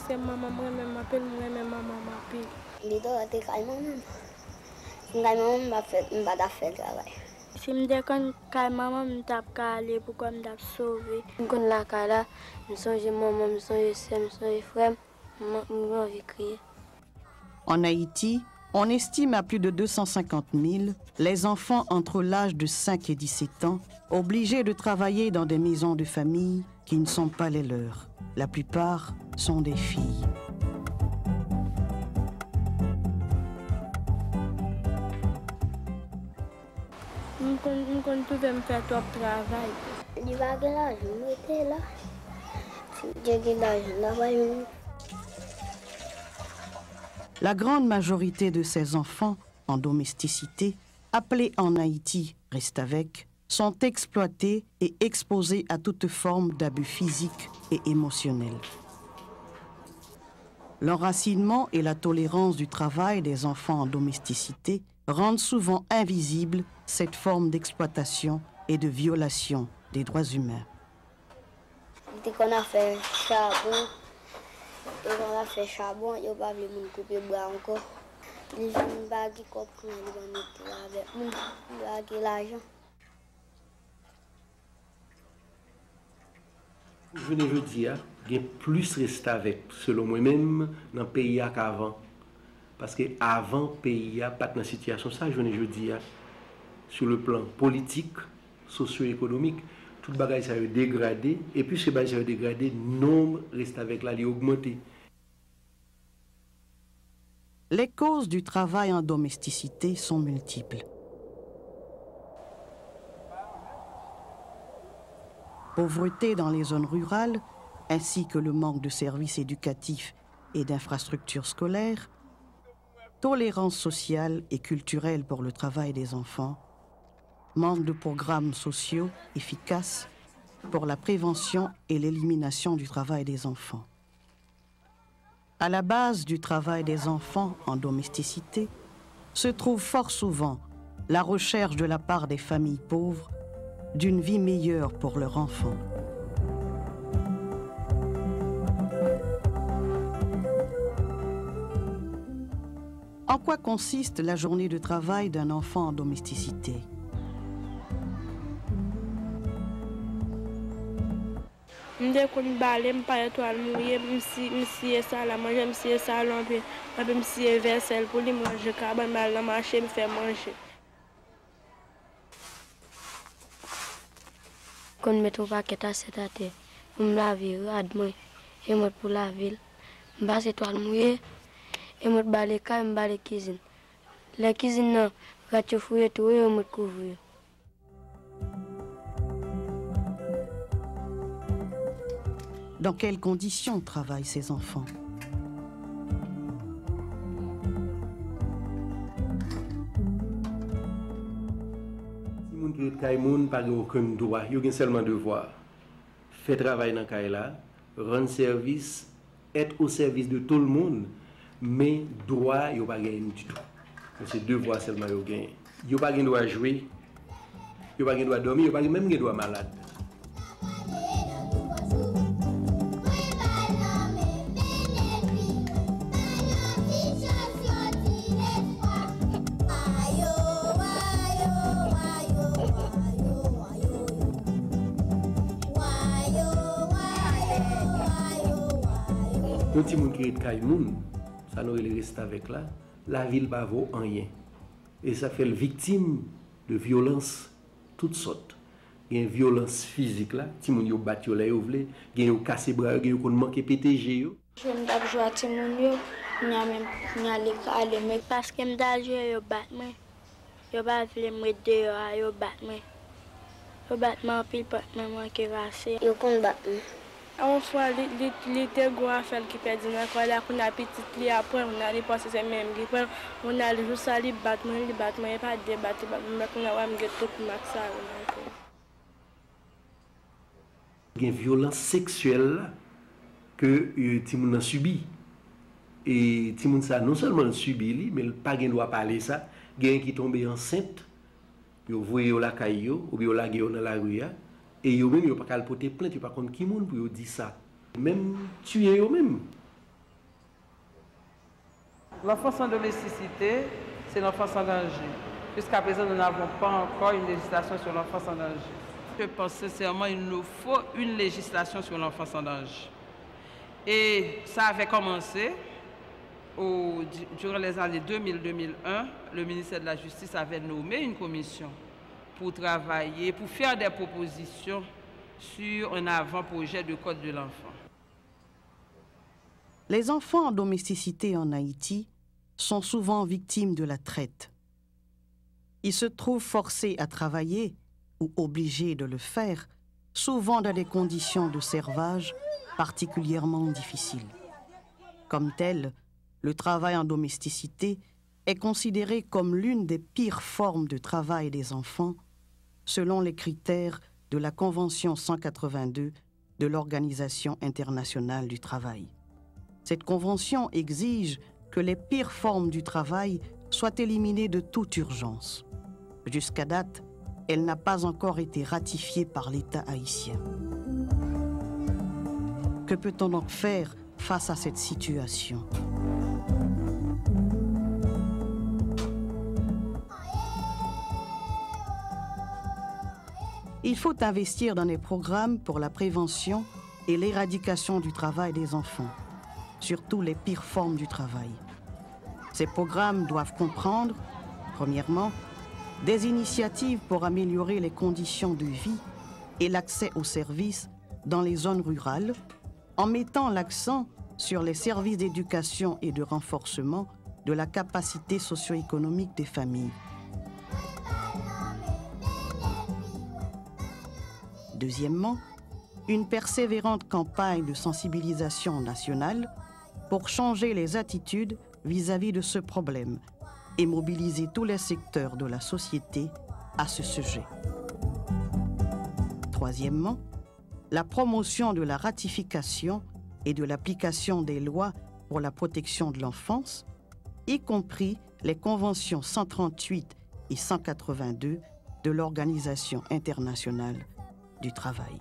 c'est maman, moi-même m'appelle, moi-même maman m'appelle. Les deux étaient calmes, maman m'a fait le travail. Si je déconne, maman me tape calé pour qu'on me sauver. Je connais la cala, je songe maman, je songe sœur, je songe frère, je vais crier. En Haïti, on estime à plus de 250 000 les enfants entre l'âge de 5 et 17 ans obligés de travailler dans des maisons de famille qui ne sont pas les leurs. La plupart sont des filles. Je pouvais me faire trop de travail. Il va à l'âge, je suis là. J'ai l'âge, là-bas. La grande majorité de ces enfants en domesticité, appelés en Haïti « reste-avec », sont exploités et exposés à toute forme d'abus physiques et émotionnels. L'enracinement et la tolérance du travail des enfants en domesticité rendent souvent invisible cette forme d'exploitation et de violation des droits humains. Dès qu'on a fait charbon, il n'y a pas voulu me couper le bras encore. Les gens ne pas qui comprennent, ils vont mettre l'argent. Je ne dis pas, il y a plus reste avec, selon moi-même, dans le pays qu'avant. Parce qu'avant, le pays n'a pas de situation. Ça, je ne dis pas, sur le plan politique, socio-économique, tout le bagage a dégradé. Et puis, ce bagage a dégradé, le nombre reste avec là, il a augmenté. Les causes du travail en domesticité sont multiples. Pauvreté dans les zones rurales, ainsi que le manque de services éducatifs et d'infrastructures scolaires, tolérance sociale et culturelle pour le travail des enfants, manque de programmes sociaux efficaces pour la prévention et l'élimination du travail des enfants. À la base du travail des enfants en domesticité se trouve fort souvent la recherche de la part des familles pauvres d'une vie meilleure pour leurs enfants. En quoi consiste la journée de travail d'un enfant en domesticité? Je suis allé à l'étoile, je suis allé à manger, je suis allé à manger, je suis allé à vaisselle pour lui manger, je suis allé à marcher, je fais manger. Quand je mets au paquet à cette année, je me lave, je me pour la ville, je passe étoile mouillée, et je me bats les cas, je me bats les cuisines. La cuisine, quand tu fouilles tout, je me couvre. Dans quelles conditions travaillent ces enfants? Si moun qui est Kaimoun, pas aucun droit, il y a seulement devoir. Faire travail dans Kaila, rendre service, être au service de tout le monde, mais droit, il n'y a pas gagné du tout. C'est devoir seulement il y a gagné. Il n'y a pas gagné droit jouer, il n'y a pas gagné droit dormir, il n'y a pas même gagné droit malade. Quand il y a des gens qui sont ça nous reste avec là, la ville ne vaut rien. Et ça fait le victime de violences toutes sortes. Il y a une violence physique là, les gens qui ont battu les ouvriers, ils ont cassé les bras, ils ont manqué PTG. Je ne vais jouer à Timoun, je ne vais pas parce que je vais jouer, je vais je vais me dehors, je vais je vais pile maman qui va faire. Je vais battre. Une fois, les était gros faire qui perdent dans quoi là qu'on a petit après on a passer ces mêmes on a juste aller battre et pas débattre mais qu'on a me tout max ça. Il y a une violence sexuelle que Timoun a subi. Et Timoun ça non seulement subi mais pas gain doit parler ça, gain qui tombe enceinte, yo voyé la caillou ou bien la gué dans la rue. Et yo même yo pas qu'à porter plainte, yo pas contre qui monde pour yo dire ça. Même tuer yo même. L'enfance en domesticité, c'est l'enfance en danger. Jusqu'à présent, nous n'avons pas encore une législation sur l'enfance en danger. Je pense sincèrement qu'il nous faut une législation sur l'enfance en danger. Et ça avait commencé durant les années 2000-2001. Le ministère de la Justice avait nommé une commission pour travailler, pour faire des propositions sur un avant-projet de code de l'enfant. Les enfants en domesticité en Haïti sont souvent victimes de la traite. Ils se trouvent forcés à travailler ou obligés de le faire, souvent dans des conditions de servage particulièrement difficiles. Comme tel, le travail en domesticité est considéré comme l'une des pires formes de travail des enfants, selon les critères de la Convention 182 de l'Organisation internationale du travail. Cette convention exige que les pires formes du travail soient éliminées de toute urgence. Jusqu'à date, elle n'a pas encore été ratifiée par l'État haïtien. Que peut-on donc faire face à cette situation? Il faut investir dans des programmes pour la prévention et l'éradication du travail des enfants, surtout les pires formes du travail. Ces programmes doivent comprendre, premièrement, des initiatives pour améliorer les conditions de vie et l'accès aux services dans les zones rurales, en mettant l'accent sur les services d'éducation et de renforcement de la capacité socio-économique des familles. Deuxièmement, une persévérante campagne de sensibilisation nationale pour changer les attitudes vis-à-vis de ce problème et mobiliser tous les secteurs de la société à ce sujet. Troisièmement, la promotion de la ratification et de l'application des lois pour la protection de l'enfance, y compris les conventions 138 et 182 de l'Organisation internationale du travail.